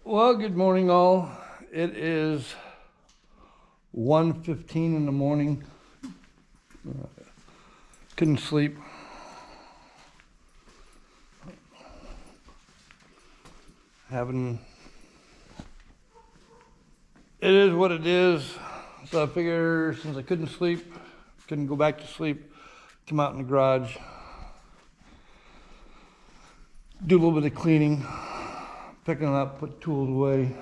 Well, good morning all. It is 1:15 in the morning. Couldn't sleep. It is what it is. So I figure since I couldn't sleep, couldn't go back to sleep, come out in the garage, do a little bit of cleaning, picking it up, put tools away,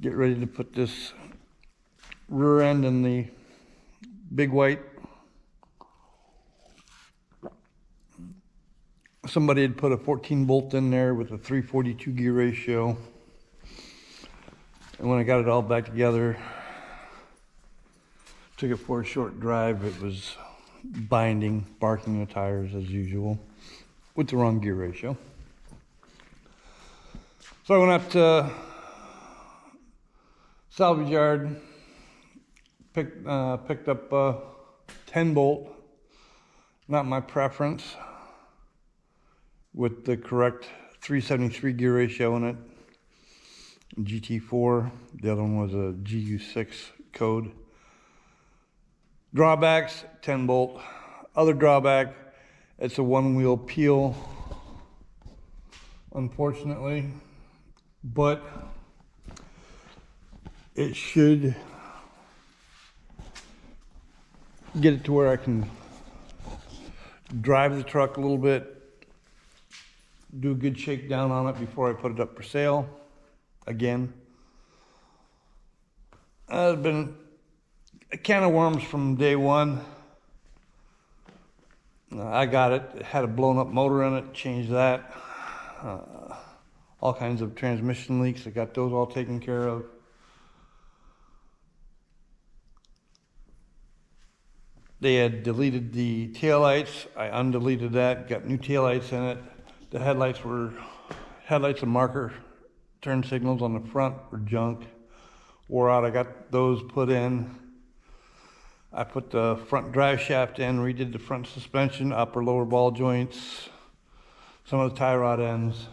get ready to put this rear end in the big white. Somebody had put a 14 bolt in there with a 342 gear ratio. And when I got it all back together, took it for a short drive, it was binding, barking the tires as usual, with the wrong gear ratio. So I went up to salvage yard, picked up a 10 bolt, not my preference, with the correct 373 gear ratio in it, GT4. The other one was a GU6 code. Drawbacks, 10 bolt. Other drawback, it's a one wheel peel, unfortunately, but it should get it to where I can drive the truck a little bit, do a good shakedown on it before I put it up for sale again. It's been a can of worms from day one. I got it. It had a blown up motor in it, changed that. All kinds of transmission leaks. I got those all taken care of. They had deleted the taillights. I undeleted that, got new taillights in it. The headlights and marker turn signals on the front were junk. Wore out. I got those put in. I put the front drive shaft in, redid the front suspension, upper lower ball joints, some of the tie rod ends.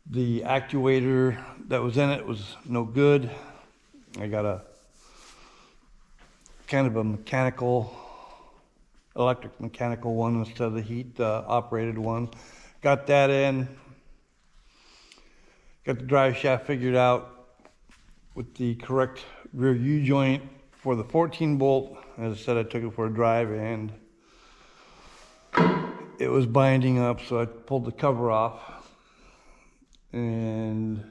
The actuator that was in it was no good. I got a kind of a electric mechanical one instead of the heat operated one. Got that in. Got the drive shaft figured out with the correct rear U-joint for the 14 bolt. As I said, I took it for a drive and it was binding up, so I pulled the cover off and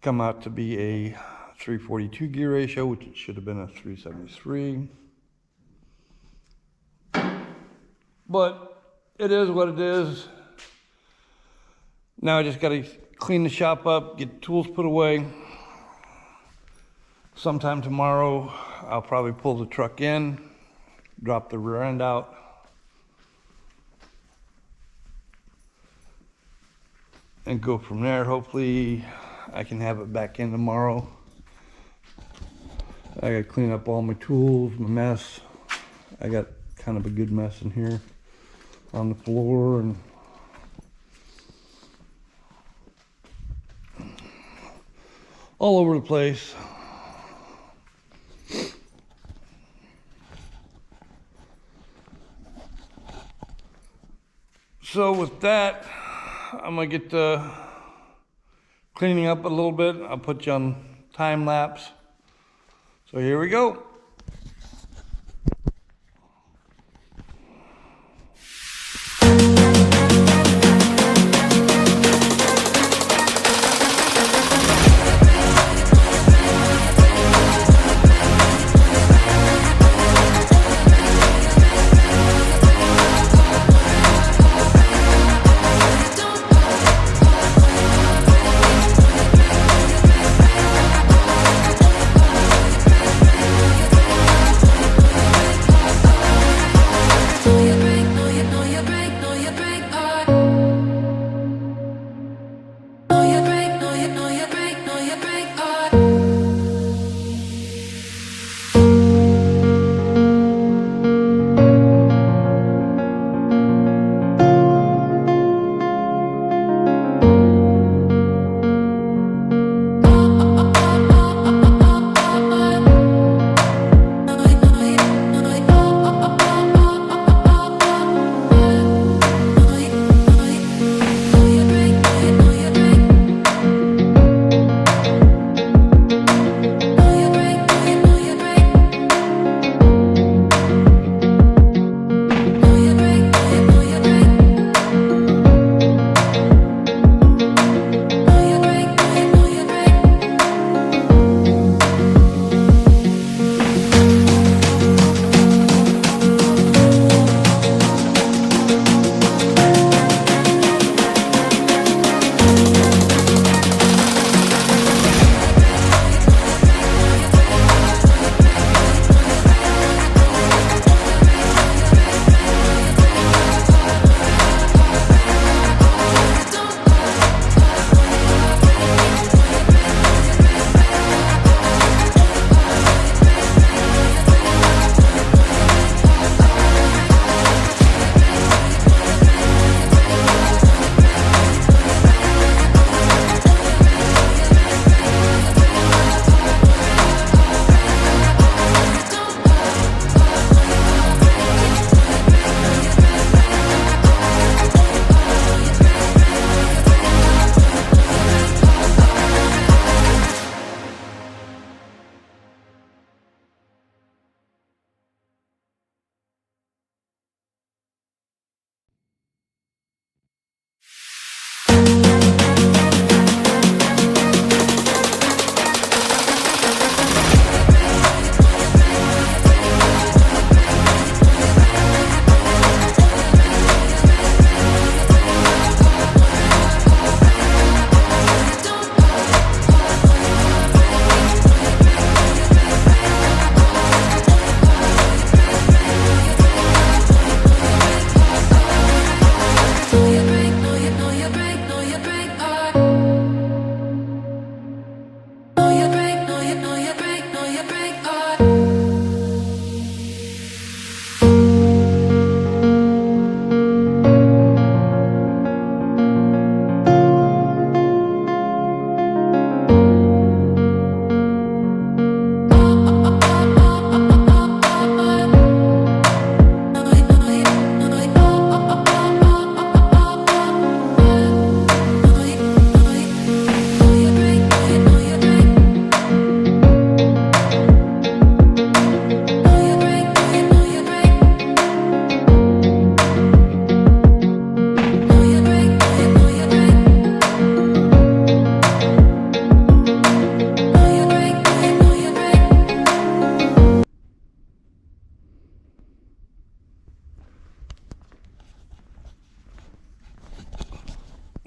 come out to be a 342 gear ratio, which it should have been a 373. But it is what it is. Now I just got to clean the shop up, get the tools put away. Sometime tomorrow, I'll probably pull the truck in, drop the rear end out, and go from there. Hopefully, I can have it back in tomorrow. I gotta clean up all my tools, my mess. I got kind of a good mess in here on the floor and all over the place. So with that, I'm gonna get the cleaning up a little bit. I'll put you on time lapse. So here we go.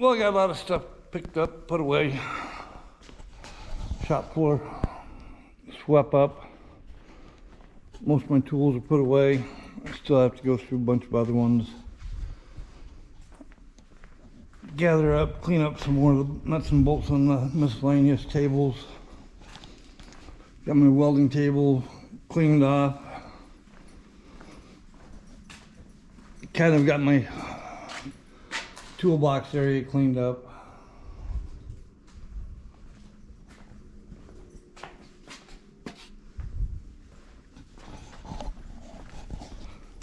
Well, I got a lot of stuff picked up, put away. Shop floor swept up. Most of my tools are put away. I still have to go through a bunch of other ones. Gather up, clean up some more of the nuts and bolts on the miscellaneous tables. Got my welding table cleaned off. Kind of got my toolbox area cleaned up.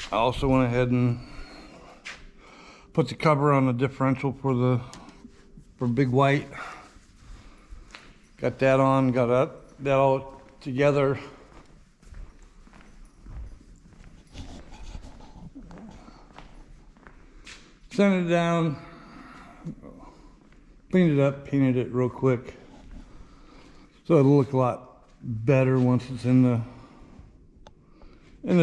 I also went ahead and put the cover on the differential for Big White. Got that on, got that all together. Sent it down, cleaned it up, painted it real quick. So it'll look a lot better once it's in the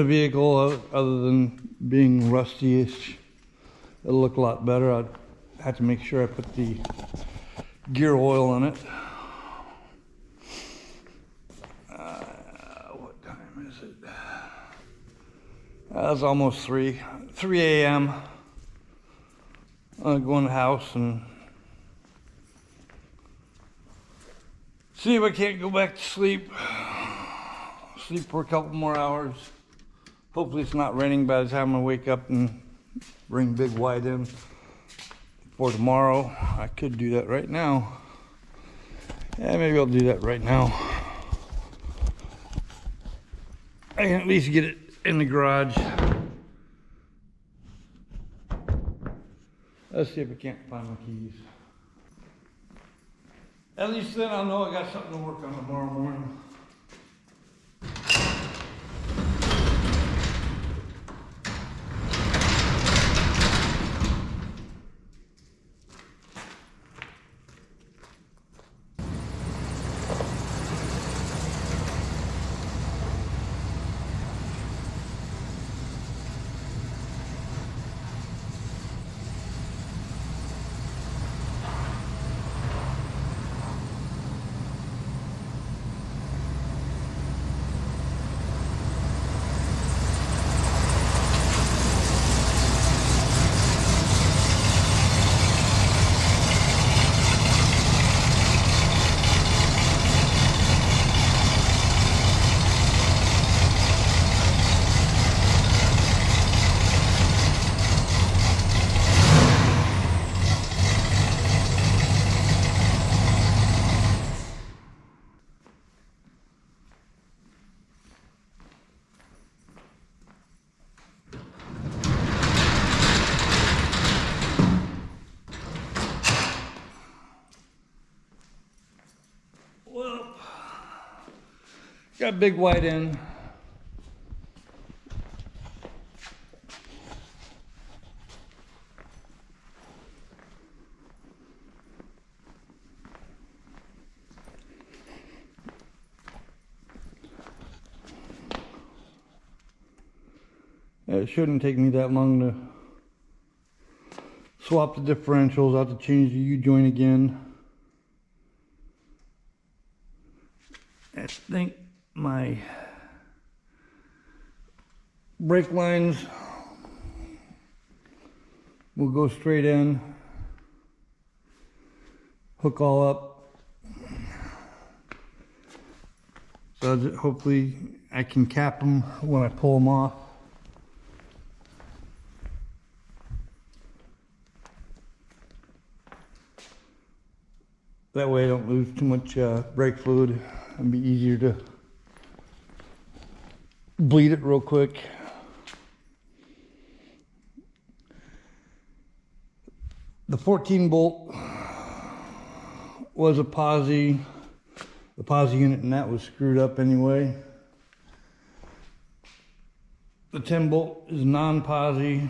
vehicle, other than being rusty-ish. It'll look a lot better. I have to make sure I put the gear oil in it. What time is it? It's almost 3 a.m. Go in the house and see if I can't go back to sleep. Sleep for a couple more hours. Hopefully it's not raining by the time I wake up and bring Big White in for tomorrow. I could do that right now. Yeah, maybe I'll do that right now. I can at least get it in the garage. Let's see if I can't find my keys. At least then I'll know I got something to work on tomorrow morning. Got Big White in. It shouldn't take me that long to swap the differentials. I'll have to change the U-joint again. I think my brake lines will go straight in, hook all up, so that hopefully I can cap them when I pull them off. That way I don't lose too much brake fluid. It'll be easier to bleed it real quick. The 14 bolt was a posi, the posi unit, and that was screwed up anyway. The 10 bolt is non-posi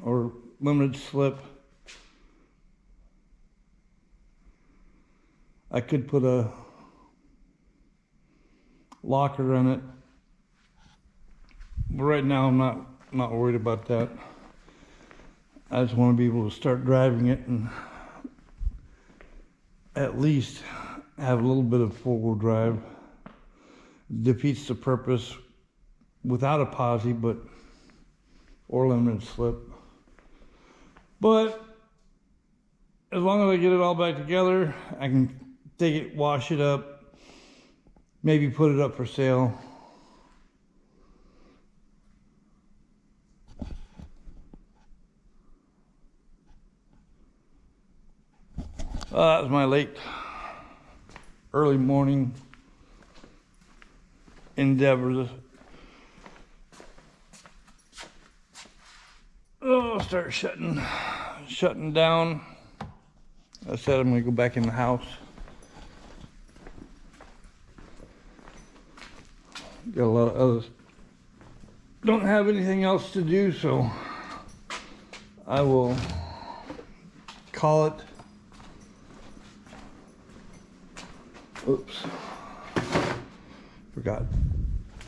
or limited slip. I could put a locker on it, but right now I'm not worried about that. I just want to be able to start driving it and at least have a little bit of four-wheel drive. Defeats the purpose without a posi, but or limited slip. But as long as I get it all back together, I can take it, wash it up, maybe put it up for sale. That was my early morning endeavors. Oh, start shutting down. I said I'm gonna go back in the house. Got a lot of others. Don't have anything else to do, so I will call it. Oops. Forgot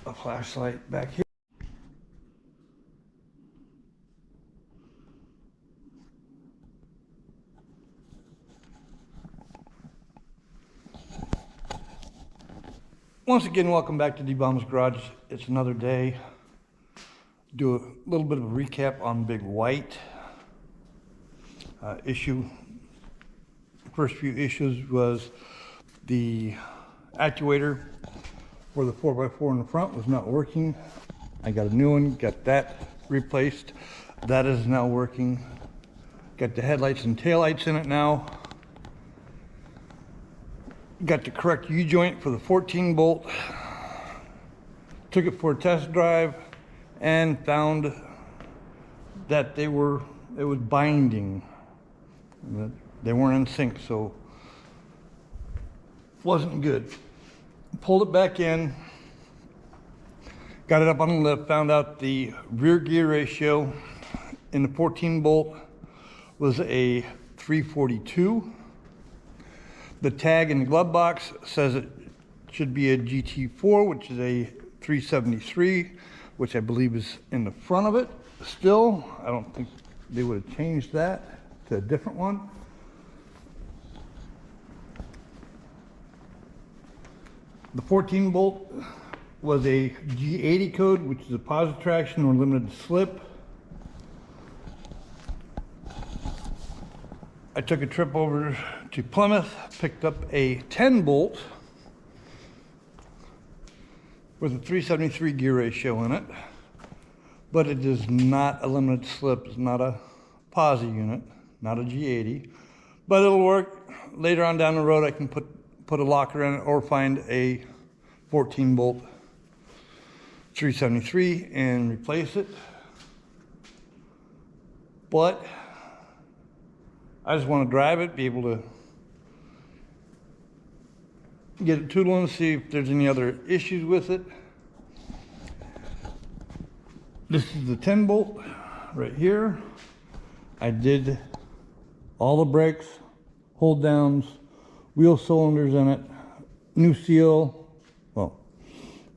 a flashlight back here. Once again, welcome back to D-Bomb's Garage. It's another day. Do a little bit of a recap on Big White. First few issues was the actuator for the 4x4 in the front was not working. I got a new one, got that replaced. That is now working. Got the headlights and taillights in it now. Got the correct U-joint for the 14 bolt. Took it for a test drive and found that it was binding. They weren't in sync, so wasn't good. Pulled it back in, got it up on the lift, found out the rear gear ratio in the 14 bolt was a 342. The tag in the glove box says it should be a GT4, which is a 373, which I believe is in the front of it still. I don't think they would have changed that to a different one. The 14 bolt was a G80 code, which is a positive traction or limited slip. I took a trip over to Plymouth, picked up a 10 bolt with a 373 gear ratio in it, but it is not a limited slip. It's not a posi unit, not a G80, but it'll work. Later on down the road, I can put a locker in it or find a 14 bolt 373 and replace it. But I just want to drive it, be able to get it tootling and see if there's any other issues with it. This is the 10 bolt right here. I did all the brakes, hold downs, wheel cylinders in it, new seal. Well,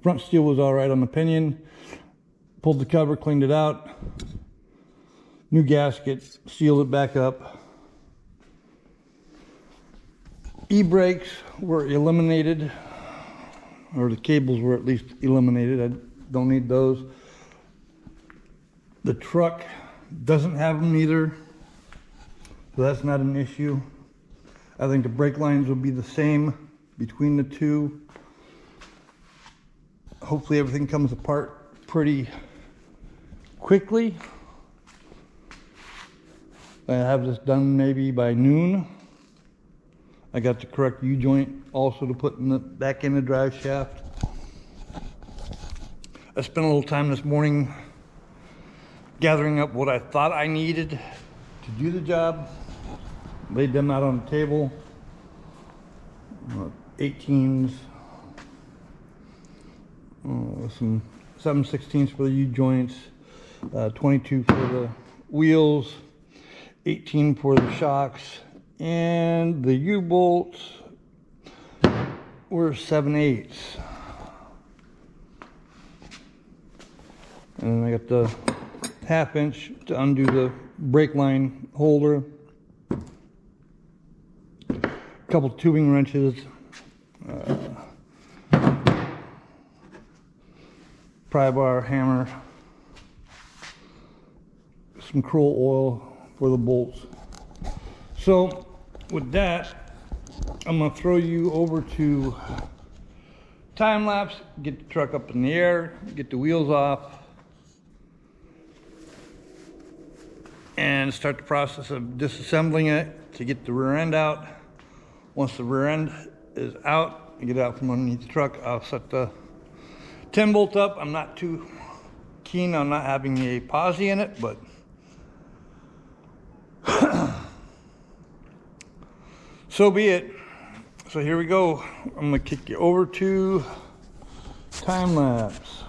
front steel was all right on the pinion. Pulled the cover, cleaned it out. New gasket, sealed it back up. E-brakes were eliminated, or the cables were at least eliminated. I don't need those. The truck doesn't have them either, so that's not an issue. I think the brake lines will be the same between the two. Hopefully everything comes apart pretty quickly. I have this done maybe by noon. I got the correct U-joint also to put in back in the drive shaft. I spent a little time this morning gathering up what I thought I needed to do the job. Laid them out on the table. 18s, some 7/16s for the U-joints, 22 for the wheels, 18 for the shocks, and the U-bolts were 7/8. And I got the 1/2 inch to undo the brake line holder. couple tubing wrenches, pry bar, hammer, some Kroll oil for the bolts. So with that, I'm going to throw you over to time lapse, get the truck up in the air, get the wheels off, and start the process of disassembling it to get the rear end out. Once the rear end is out, I get out from underneath the truck, I'll set the 10 bolt up. I'm not too keen on not having a posi in it, but so be it. So here we go. I'm gonna kick you over to time lapse.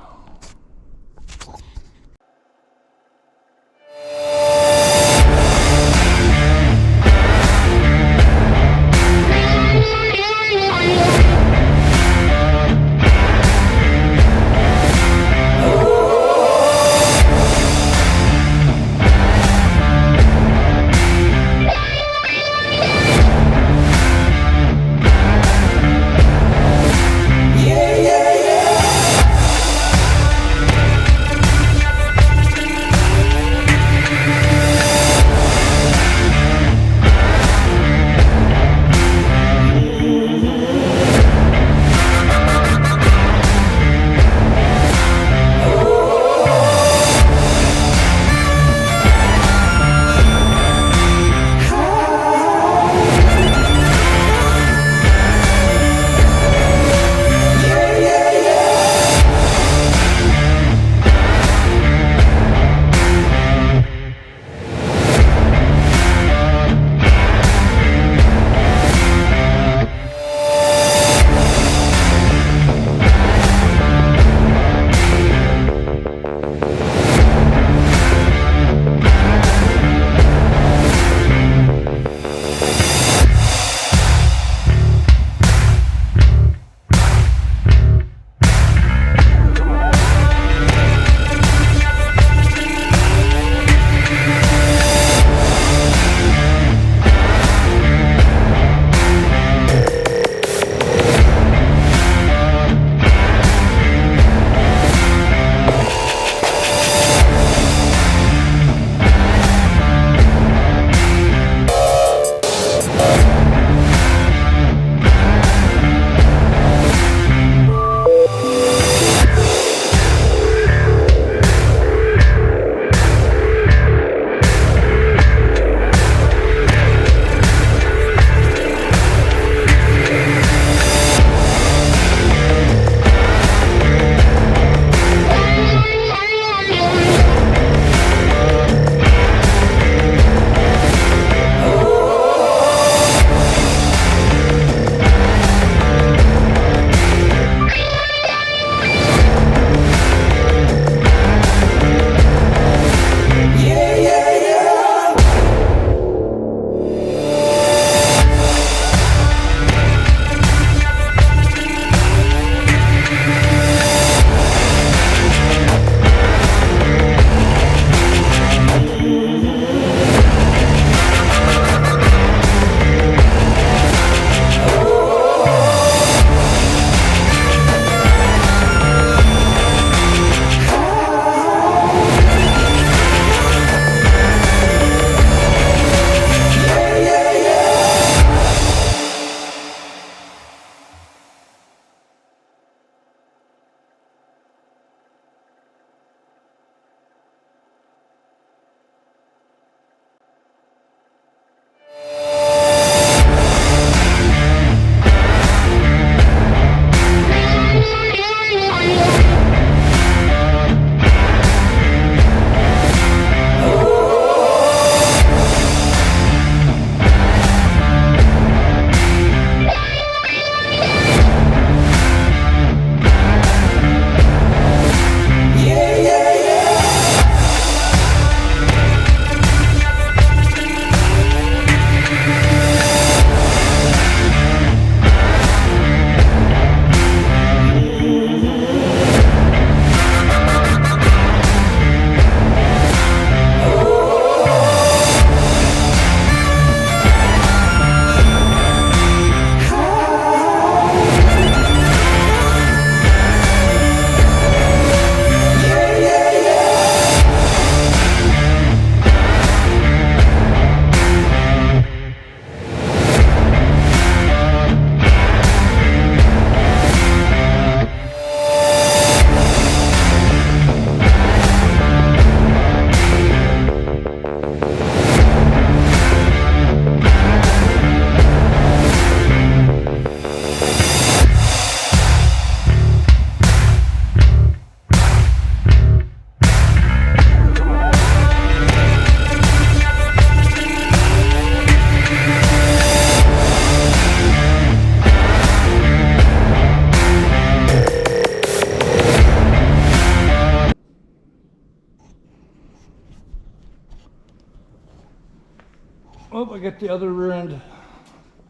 Oh, I got the other rear end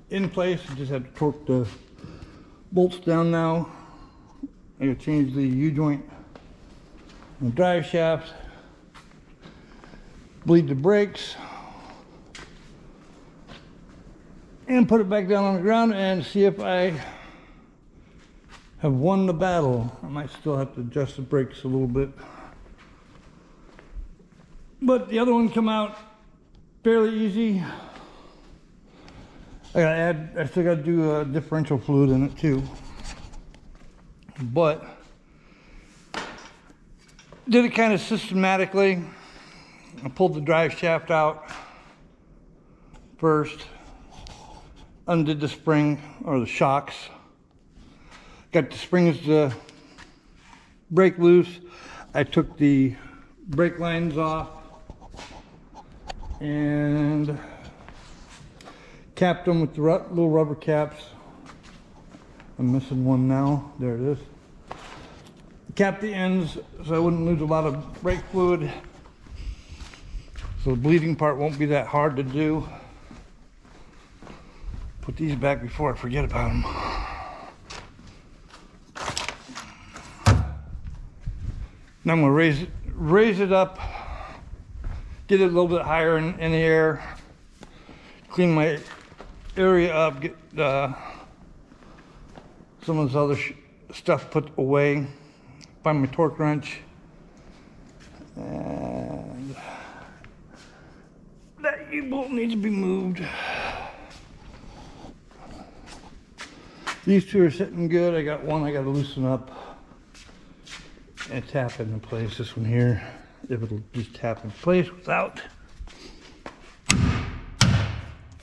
in place. I just have to torque the bolts down now. I gotta change the U-joint on the drive shaft, bleed the brakes, and put it back down on the ground and see if I have won the battle. I might still have to adjust the brakes a little bit. But the other one come out fairly easy. I still gotta do a differential fluid in it too. But did it kind of systematically. I pulled the drive shaft out first, undid the spring or the shocks, got the springs to break loose. I took the brake lines off and capped them with the little rubber caps. I'm missing one now. There it is. Capped the ends so I wouldn't lose a lot of brake fluid, so the bleeding part won't be that hard to do. Put these back before I forget about them. Now I'm going to raise it up, get it a little bit higher in the air, clean my area up, get some of this other stuff put away, find my torque wrench, and that U-bolt needs to be moved. These two are sitting good. I got one I got to loosen up and tap into place. This one here, if it'll just tap in place without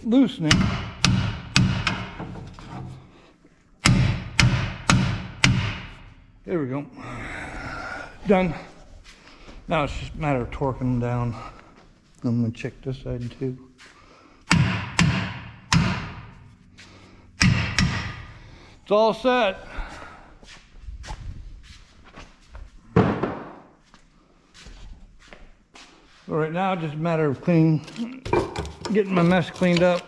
loosening. There we go. Done. Now it's just a matter of torquing them down. I'm going to check this side too. It's all set. So right now, it's just a matter of getting my mess cleaned up.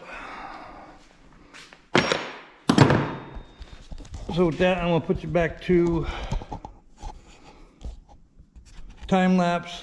So with that, I'm gonna put you back to time lapse.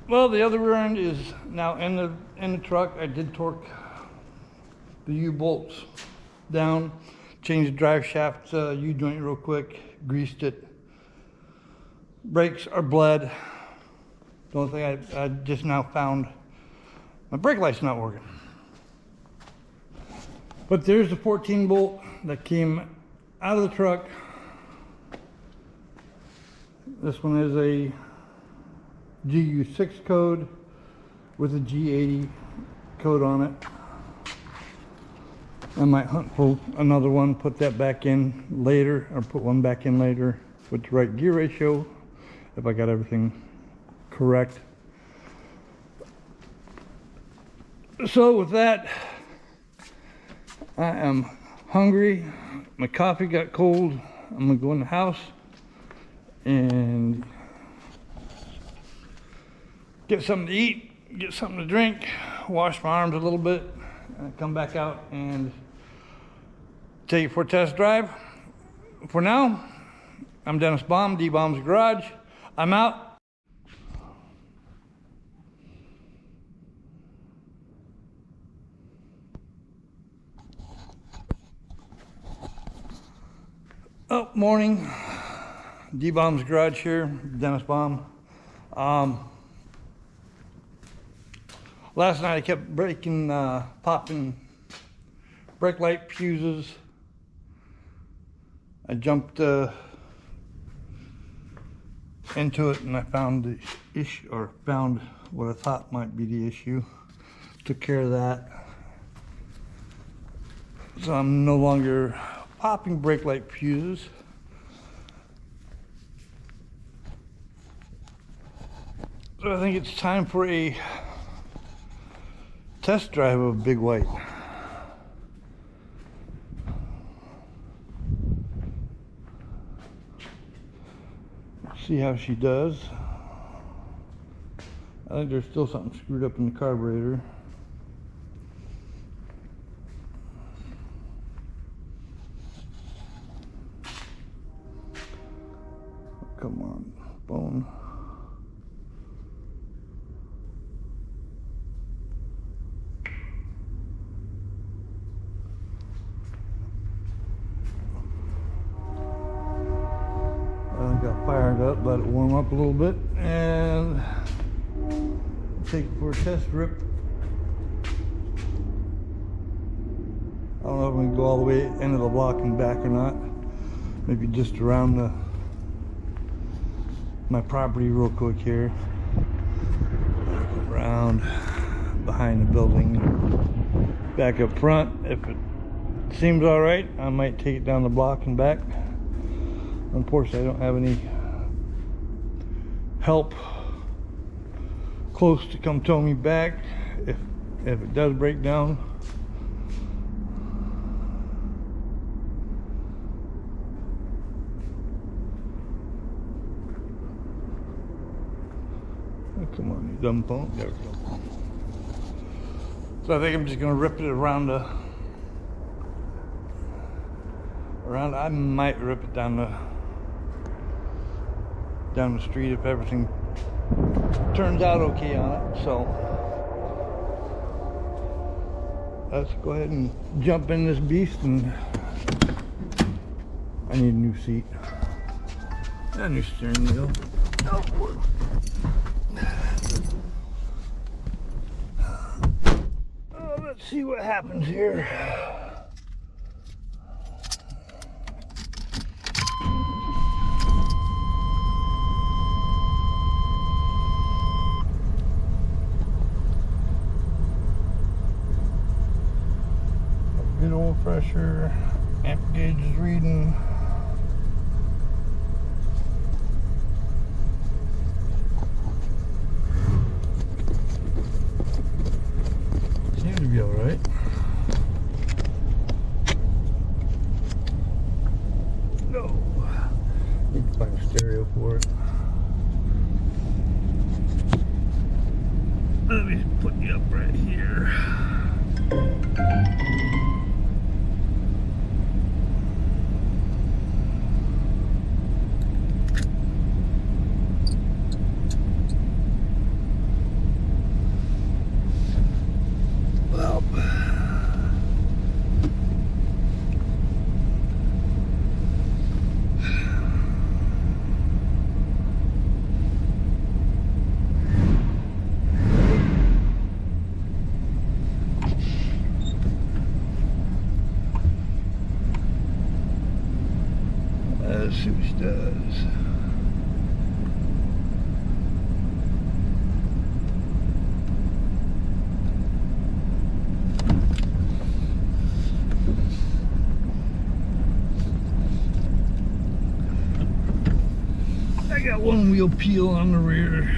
Well, the other rear end is now in the truck. I did torque the U-bolts down, changed the drive shaft U-joint real quick, greased it. Brakes are bled. The only thing I just now found, my brake light's not working. But there's the 14 bolt that came out of the truck. This one is a GU6 code with a G80 code on it. I might hunt for another one, put that back in later, or put one back in later with the right gear ratio if I got everything correct. So with that, I am hungry. My coffee got cold. I'm gonna go in the house and get something to eat, get something to drink, wash my arms a little bit, and come back out and take it for a test drive. For now, I'm Dennis Baum, D-Baum's Garage. I'm out. Oh, morning. D-Baum's Garage here, Dennis Baum. Last night I kept popping brake light fuses. I jumped into it and I found the issue, or found what I thought might be the issue. Took care of that. So I'm no longer popping brake light fuses. So I think it's time for a test drive of a Big White. See how she does. I think there's still something screwed up in the carburetor. Come on, bone. I got fired up, let it warm up a little bit, and take it for a test rip. I don't know if we can go all the way into the block and back or not. Maybe just around my property real quick here. Around behind the building. Back up front. If it seems all right, I might take it down the block and back. Unfortunately, I don't have any help close to come tow me back if it does break down. Oh, come on, gun pump. There we go. So I think I'm just gonna rip it around the I might rip it down the street if everything turns out okay on it. So let's go ahead and jump in this beast, and I need a new seat. A new steering wheel. Oh. Let's see what happens here. Good old pressure. Amp gauge is reading. Seems to be alright. No. Need to find a stereo for it. Let me put you up right here. Let's see what she does. I got one wheel peel on the rear.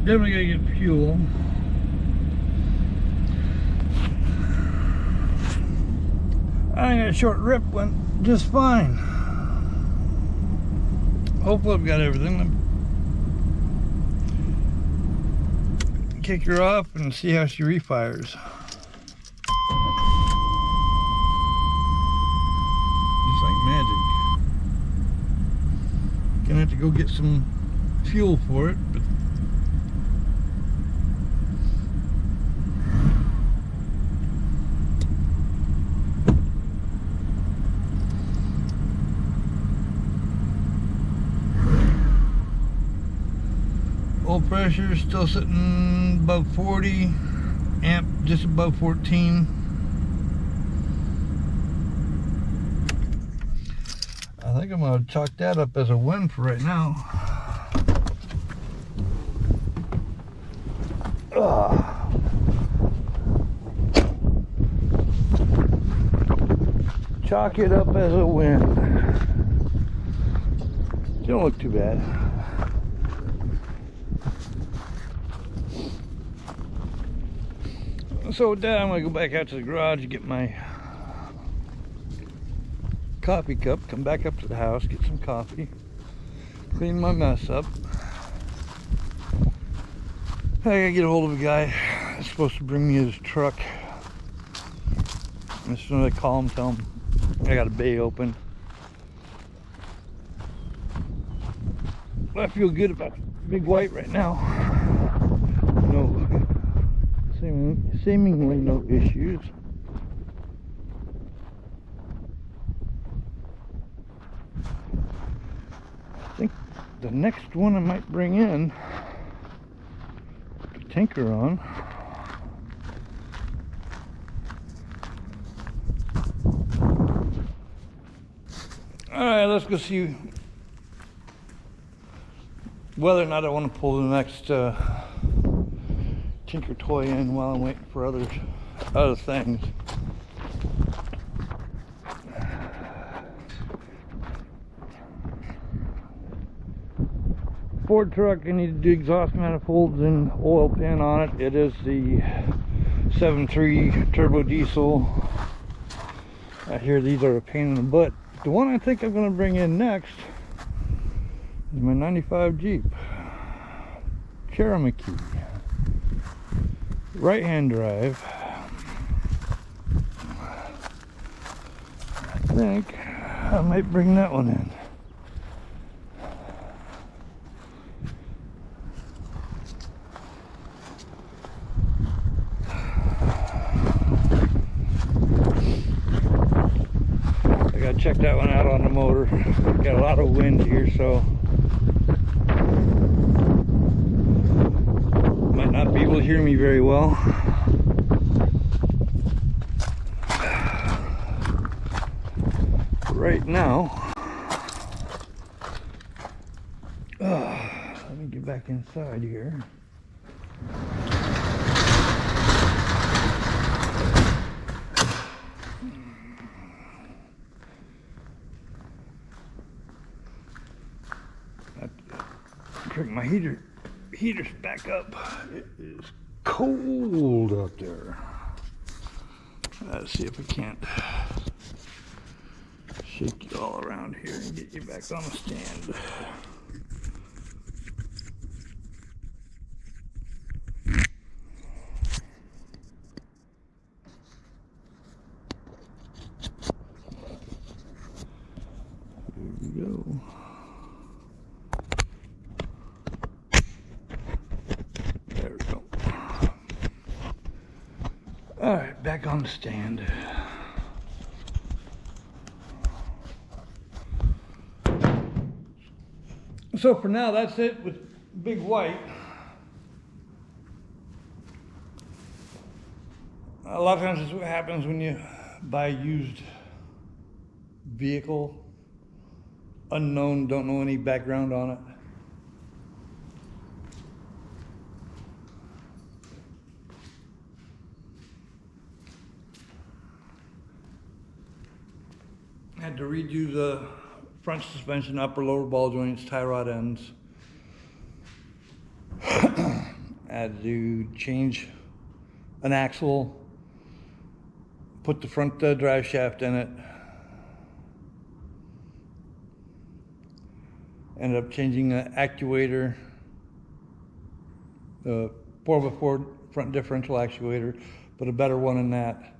Definitely gotta get fuel. I think that short rip went just fine. Hopefully I've got everything. Kick her off and see how she refires. Just like magic. Gonna have to go get some fuel for it, but oil pressure is still sitting above 40, amp just above 14. I think I'm going to chalk that up as a win for right now. Chalk it up as a win. Don't look too bad. So with that, I'm going to go back out to the garage and get my coffee cup, come back up to the house, get some coffee, clean my mess up. I gotta get a hold of a guy that's supposed to bring me his truck. As soon as I call him, tell him I got a bay open. But I feel good about Big White right now. No, seemingly no issues. I think the next one I might bring in to tinker on alright, let's go see whether or not I want to pull the next tinker toy in while I'm waiting for other things. Ford truck, I need to do exhaust manifolds and oil pan on it. It is the 7.3 turbo diesel. I hear these are a pain in the butt. The one I think I'm going to bring in next is my 95 Jeep Cherokee. Right hand drive. I think I might bring that one in. I gotta check that one out on the motor. Got a lot of wind here, so might not be able to hear me very well. Right now, let me get back inside here. Crank my heaters back up. It is cold out there. Let's see if we can't shake you all around here and get you back on the stand. Here we go. There we go. All right, back on the stand. So for now, that's it with Big White. A lot of times this is what happens when you buy a used vehicle, unknown, don't know any background on it. Had to redo the front suspension, upper lower ball joints, tie rod ends. I had to change an axle, put the front drive shaft in it. Ended up changing the actuator, the 4x4 front differential actuator, but a better one than that.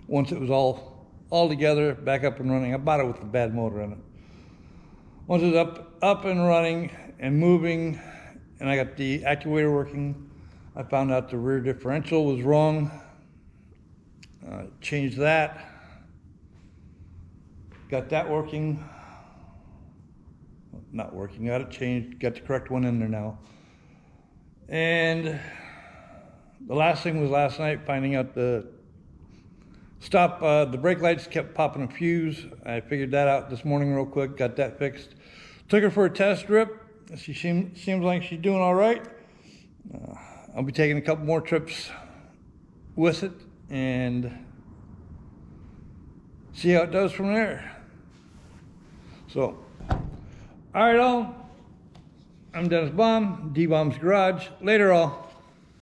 Once it was all together, back up and running, I bought it with a bad motor in it. Once it was up and running and moving, and I got the actuator working, I found out the rear differential was wrong. Changed that. Got that working. Not working, got it changed, got the correct one in there now. And the last thing was last night, finding out the brake lights kept popping a fuse. I figured that out this morning real quick, got that fixed. Took her for a test strip. She seems like she's doing all right. I'll be taking a couple more trips with it and see how it does from there. So, all right, all. I'm Dennis Baum, D-Bomb's Garage. Later, all.